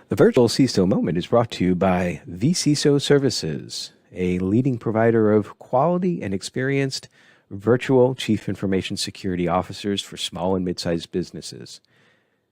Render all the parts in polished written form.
The virtual CISO moment is brought to you by vCISO Services, a leading provider of quality and experienced virtual chief information security officers for small and mid-sized businesses.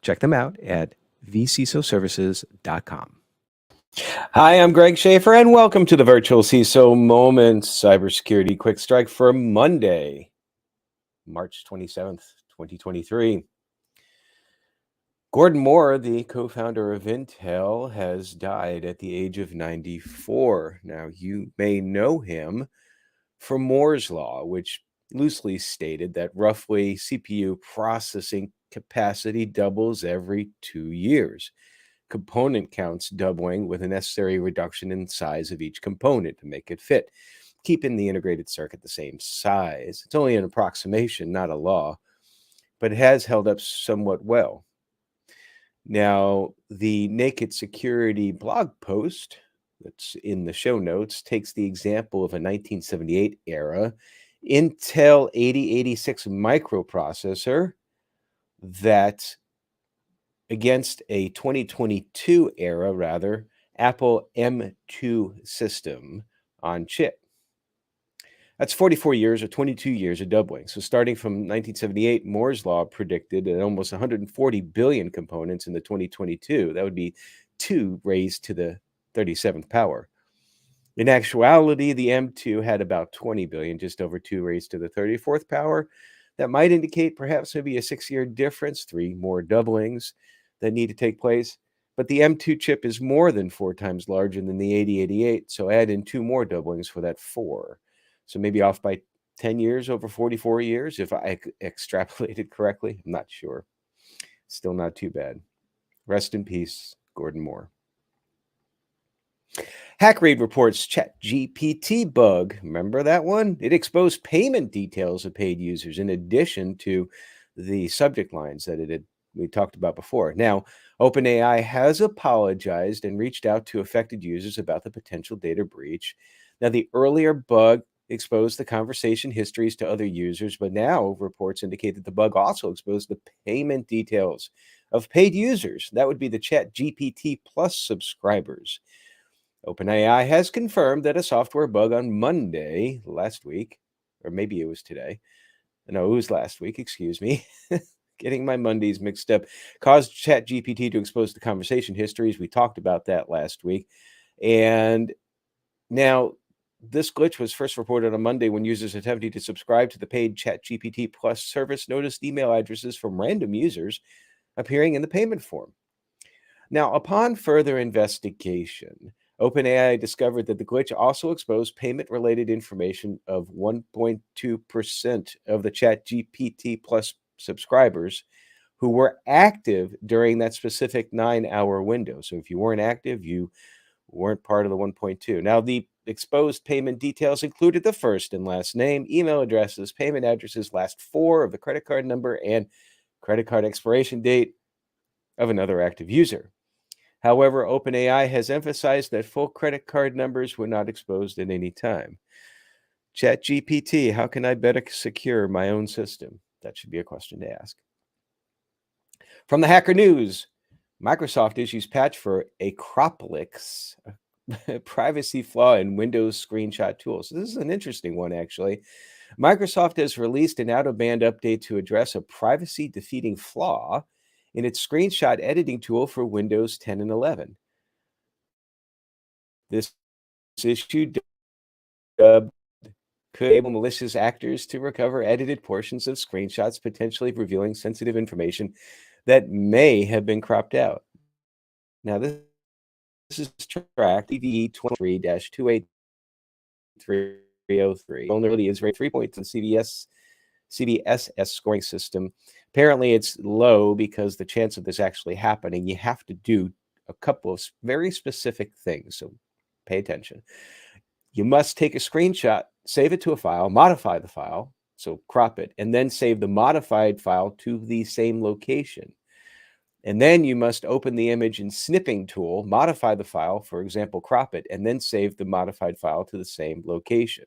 Check them out at vcisoservices.com. Hi, I'm Greg Schaefer, and welcome to the virtual CISO moment cybersecurity quick strike for Monday, March 27th, 2023. Gordon Moore, the co-founder of Intel, has died at the age of 94. Now, you may know him from Moore's Law, which loosely stated that roughly CPU processing capacity doubles every 2 years. Component counts doubling with a necessary reduction in size of each component to make it fit, keeping the integrated circuit the same size. It's only an approximation, not a law, but it has held up somewhat well. Now, the Naked Security blog post that's in the show notes takes the example of a 1978 era Intel 8086 microprocessor that against a 2022 era, rather, Apple M2 system on chip. That's 44 years or 22 years of doubling. So starting from 1978, Moore's Law predicted that almost 140 billion components in the 2022. That would be 2 raised to the 37th power. In actuality, the M2 had about 20 billion, just over 2 raised to the 34th power. That might indicate perhaps maybe a 6-year difference, 3 more doublings that need to take place. But the M2 chip is more than 4 times larger than the 8088, so add in 2 more doublings for that 4. So maybe off by 10 years over 44 years, if I extrapolated correctly. I'm not sure. Still not too bad. Rest in peace, Gordon Moore. HackRaid reports ChatGPT bug. Remember that one? It exposed payment details of paid users in addition to the subject lines that we talked about before. Now, OpenAI has apologized and reached out to affected users about the potential data breach. Now, the earlier bug exposed the conversation histories to other users, but now reports indicate that the bug also exposed the payment details of paid users. That would be the ChatGPT Plus subscribers. OpenAI has confirmed that a software bug on Monday last week, or maybe it was today. No, it was last week, excuse me. Getting my Mondays mixed up, caused ChatGPT to expose the conversation histories. We talked about that last week. And now, this glitch was first reported on Monday when users attempting to subscribe to the paid ChatGPT Plus service noticed email addresses from random users appearing in the payment form. Now, upon further investigation, OpenAI discovered that the glitch also exposed payment-related information of 1.2% of the ChatGPT Plus subscribers who were active during that specific 9-hour window. So if you weren't active, you weren't part of the 1.2. Now, the exposed payment details included the first and last name, email addresses, payment addresses, last 4 of the credit card number, and credit card expiration date of another active user. However, OpenAI has emphasized that full credit card numbers were not exposed at any time. ChatGPT, how can I better secure my own system? That should be a question to ask. From the Hacker News, Microsoft issues patch for Acropolis, a privacy flaw in Windows screenshot tools. So this is an interesting one, actually. Microsoft has released an out-of-band update to address a privacy-defeating flaw in its screenshot editing tool for Windows 10 and 11. This issue could enable malicious actors to recover edited portions of screenshots, potentially revealing sensitive information that may have been cropped out. Now, this is tracked CVE 23-28303. Vulnerability is rated 3 points in CVSS scoring system. Apparently, it's low because the chance of this actually happening, you have to do a couple of very specific things. So pay attention. You must take a screenshot, save it to a file, modify the file, so crop it, and then save the modified file to the same location. And then you must open the image in snipping tool, modify the file, for example, crop it, and then save the modified file to the same location.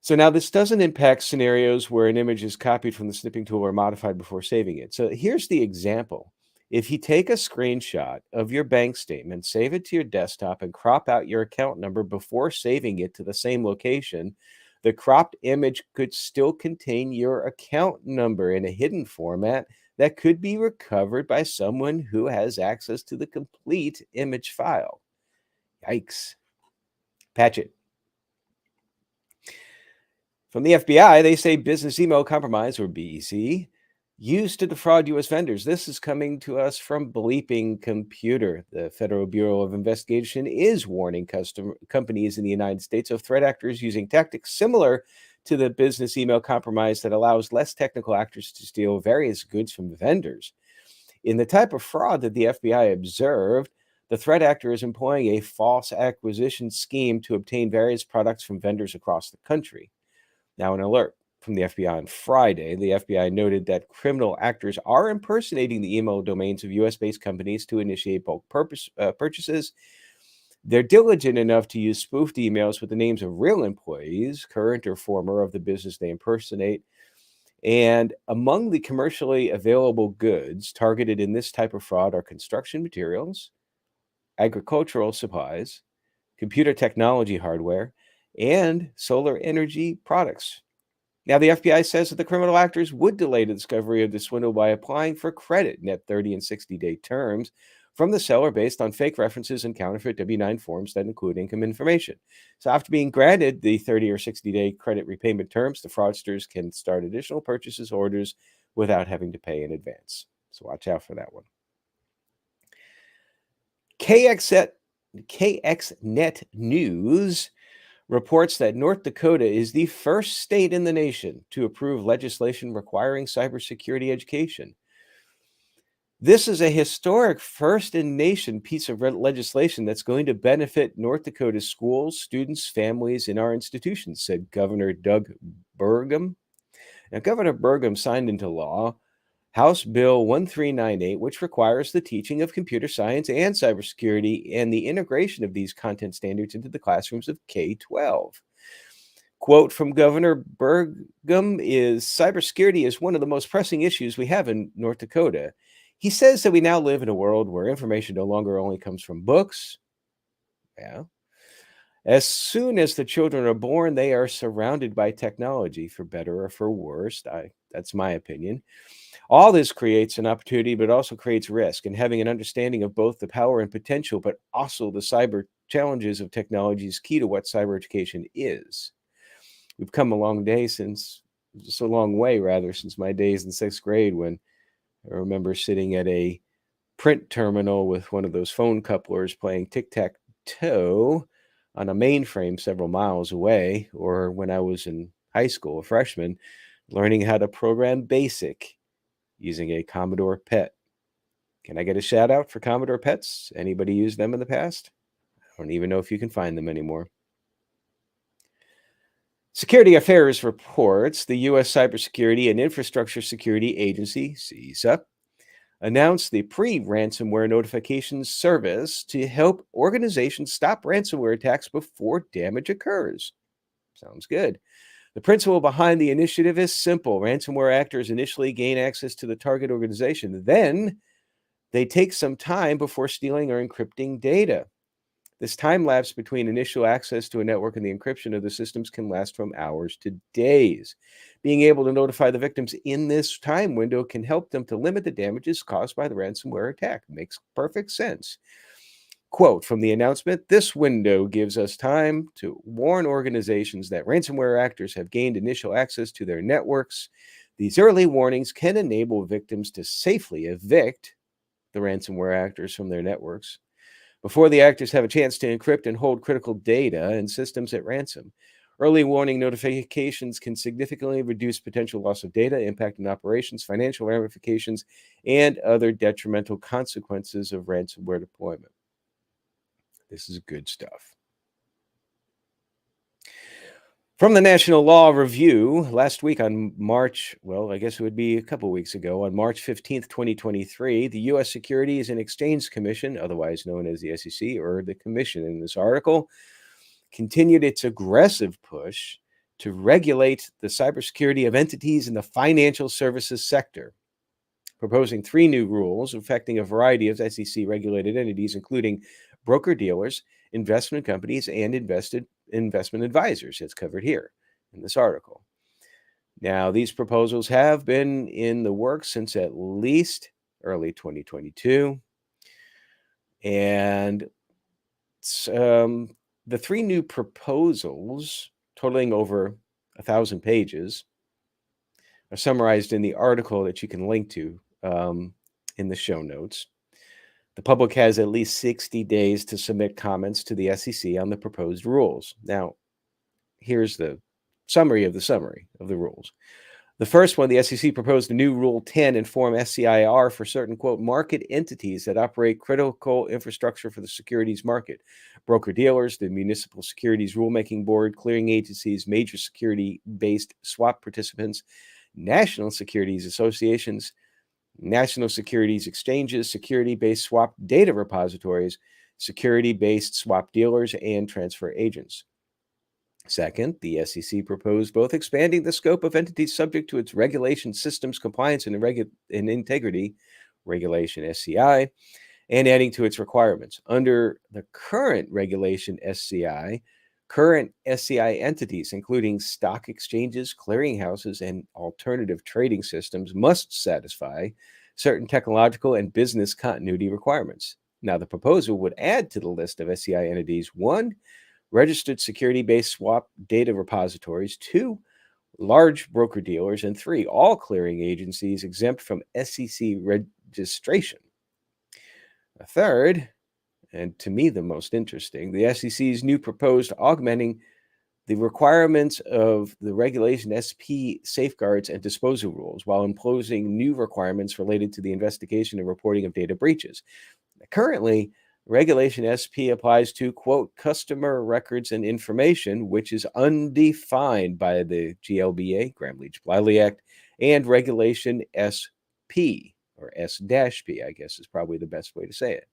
So now this doesn't impact scenarios where an image is copied from the snipping tool or modified before saving it. So here's the example. If you take a screenshot of your bank statement, save it to your desktop, and crop out your account number before saving it to the same location, the cropped image could still contain your account number in a hidden format that could be recovered by someone who has access to the complete image file. Yikes. Patch it. From the FBI, they say business email compromise, or BEC, used to defraud U.S. vendors. This is coming to us from Bleeping Computer. The Federal Bureau of Investigation is warning companies in the United States of threat actors using tactics similar to the business email compromise that allows less technical actors to steal various goods from vendors. In the type of fraud that the FBI observed, the threat actor is employing a false acquisition scheme to obtain various products from vendors across the country. Now, an alert from the FBI on Friday, the FBI noted that criminal actors are impersonating the email domains of US based companies to initiate bulk purchases. They're diligent enough to use spoofed emails with the names of real employees, current or former, of the business they impersonate. And among the commercially available goods targeted in this type of fraud are construction materials, agricultural supplies, computer technology hardware, and solar energy products. Now, the FBI says that the criminal actors would delay the discovery of the swindle by applying for credit, net 30 and 60-day terms, from the seller based on fake references and counterfeit W-9 forms that include income information. So after being granted the 30 or 60-day credit repayment terms, the fraudsters can start additional purchases orders without having to pay in advance. So watch out for that one. KXNet News reports that North Dakota is the first state in the nation to approve legislation requiring cybersecurity education. This is a historic first in nation piece of legislation that's going to benefit North Dakota's schools, students, families, and our institutions, said Governor Doug Burgum. Now, Governor Burgum signed into law House Bill 1398, which requires the teaching of computer science and cybersecurity and the integration of these content standards into the classrooms of K-12. Quote from Governor Burgum is cybersecurity is one of the most pressing issues we have in North Dakota. He says that we now live in a world where information no longer only comes from books. Yeah. As soon as the children are born, they are surrounded by technology, for better or for worse. That's my opinion. All this creates an opportunity, but also creates risk. And having an understanding of both the power and potential, but also the cyber challenges of technology is key to what cyber education is. We've come a long way, rather, since my days in sixth grade, when I remember sitting at a print terminal with one of those phone couplers playing tic-tac-toe on a mainframe several miles away, or when I was in high school, a freshman, learning how to program BASIC using a Commodore PET. Can I get a shout out for Commodore PETs? Anybody used them in the past? I don't even know if you can find them anymore. Security Affairs reports the U.S. Cybersecurity and Infrastructure Security Agency, CISA, announced the pre-ransomware notifications service to help organizations stop ransomware attacks before damage occurs. Sounds good. The principle behind the initiative is simple. Ransomware actors initially gain access to the target organization. Then they take some time before stealing or encrypting data. This time lapse between initial access to a network and the encryption of the systems can last from hours to days. Being able to notify the victims in this time window can help them to limit the damages caused by the ransomware attack. Makes perfect sense. Quote from the announcement, this window gives us time to warn organizations that ransomware actors have gained initial access to their networks. These early warnings can enable victims to safely evict the ransomware actors from their networks before the actors have a chance to encrypt and hold critical data and systems at ransom. Early warning notifications can significantly reduce potential loss of data, impacting operations, financial ramifications, and other detrimental consequences of ransomware deployment. This is good stuff. From the National Law Review, last week on March, well, I guess it would be a couple weeks ago, on March 15th, 2023, the U.S. Securities and Exchange Commission, otherwise known as the SEC, or the Commission in this article, continued its aggressive push to regulate the cybersecurity of entities in the financial services sector. proposing 3 new rules affecting a variety of SEC regulated entities, including broker dealers, investment companies, and investment advisors. It's covered here in this article. Now, these proposals have been in the works since at least early 2022. And the 3 new proposals, totaling over 1,000 pages, are summarized in the article that you can link to in the show notes. The public has at least 60 days to submit comments to the SEC on the proposed rules. Now, here's the summary of the rules. The first one, the SEC proposed a new Rule 10 in Form SCIR for certain, quote, market entities that operate critical infrastructure for the securities market. Broker-dealers, the Municipal Securities Rulemaking Board, clearing agencies, major security-based swap participants, national securities associations, national securities exchanges, security-based swap data repositories, security-based swap dealers, and transfer agents. Second, the SEC proposed both expanding the scope of entities subject to its Regulation Systems Compliance and Integrity Regulation SCI, and adding to its requirements. Under the current Regulation SCI, current SCI entities, including stock exchanges, clearinghouses, and alternative trading systems, must satisfy certain technological and business continuity requirements. Now, the proposal would add to the list of SCI entities 1. Registered security-based swap data repositories, 2. Large broker-dealers, and 3. All clearing agencies exempt from SEC registration. A third, and to me the most interesting, the SEC's new proposed augmenting the requirements of the Regulation SP safeguards and disposal rules while imposing new requirements related to the investigation and reporting of data breaches. Currently, Regulation SP applies to, quote, customer records and information, which is undefined by the GLBA, Gramm-Leach-Bliley Act, and Regulation SP, or S-P, I guess is probably the best way to say it.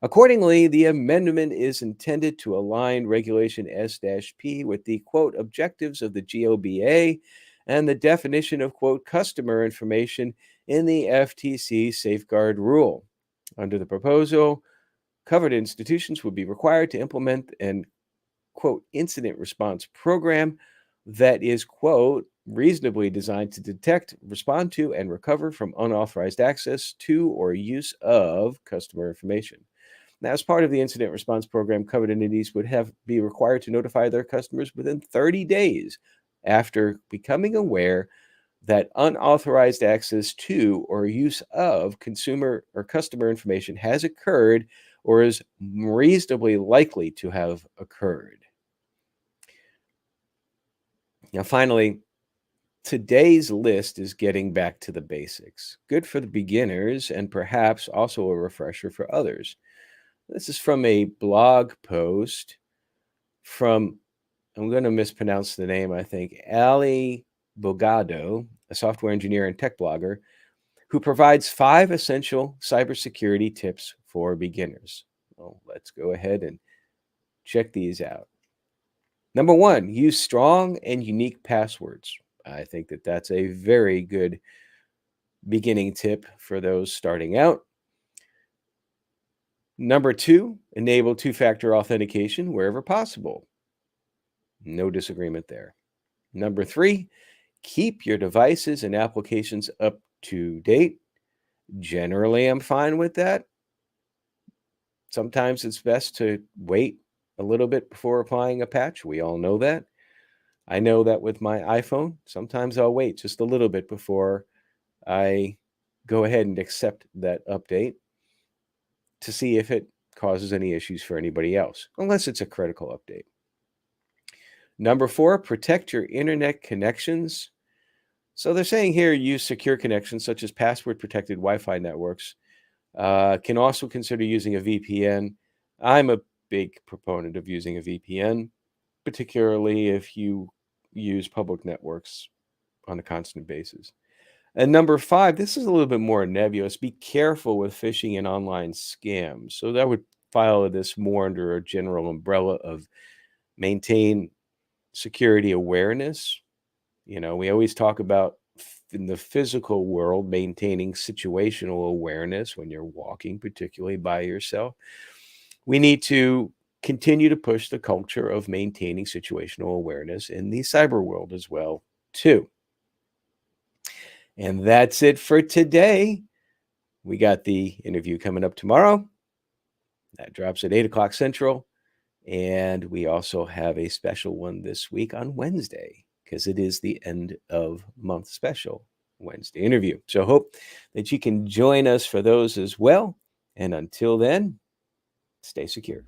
Accordingly, the amendment is intended to align Regulation S-P with the, quote, objectives of the GLBA and the definition of, quote, customer information in the FTC Safeguard Rule. Under the proposal, covered institutions would be required to implement an, quote, incident response program that is, quote, reasonably designed to detect, respond to, and recover from unauthorized access to or use of customer information. Now, as part of the incident response program, covered entities would be required to notify their customers within 30 days after becoming aware that unauthorized access to or use of consumer or customer information has occurred or is reasonably likely to have occurred. Now, finally, today's list is getting back to the basics. Good for the beginners and perhaps also a refresher for others. This is from a blog post from, I'm going to mispronounce the name, I think, Ali Bogado, a software engineer and tech blogger, who provides 5 essential cybersecurity tips for beginners. Well, let's go ahead and check these out. Number 1, use strong and unique passwords. I think that that's a very good beginning tip for those starting out. Number 2, enable 2-factor authentication wherever possible. No disagreement there. Number 3, keep your devices and applications up to date. Generally, I'm fine with that. Sometimes it's best to wait a little bit before applying a patch. We all know that. I know that with my iPhone, sometimes I'll wait just a little bit before I go ahead and accept that update to see if it causes any issues for anybody else, unless it's a critical update. Number 4, protect your internet connections. So they're saying here, use secure connections such as password-protected Wi-Fi networks. Can also consider using a VPN. I'm a big proponent of using a VPN, particularly if you use public networks on a constant basis. And number 5, this is a little bit more nebulous. Be careful with phishing and online scams. So that would file this more under a general umbrella of maintain security awareness. You know, we always talk about in the physical world, maintaining situational awareness when you're walking, particularly by yourself. We need to continue to push the culture of maintaining situational awareness in the cyber world as well, too. And that's it for today. We got the interview coming up tomorrow. That drops at 8 o'clock Central. And we also have a special one this week on Wednesday because it is the end of month special Wednesday interview. So hope that you can join us for those as well. And until then, stay secure.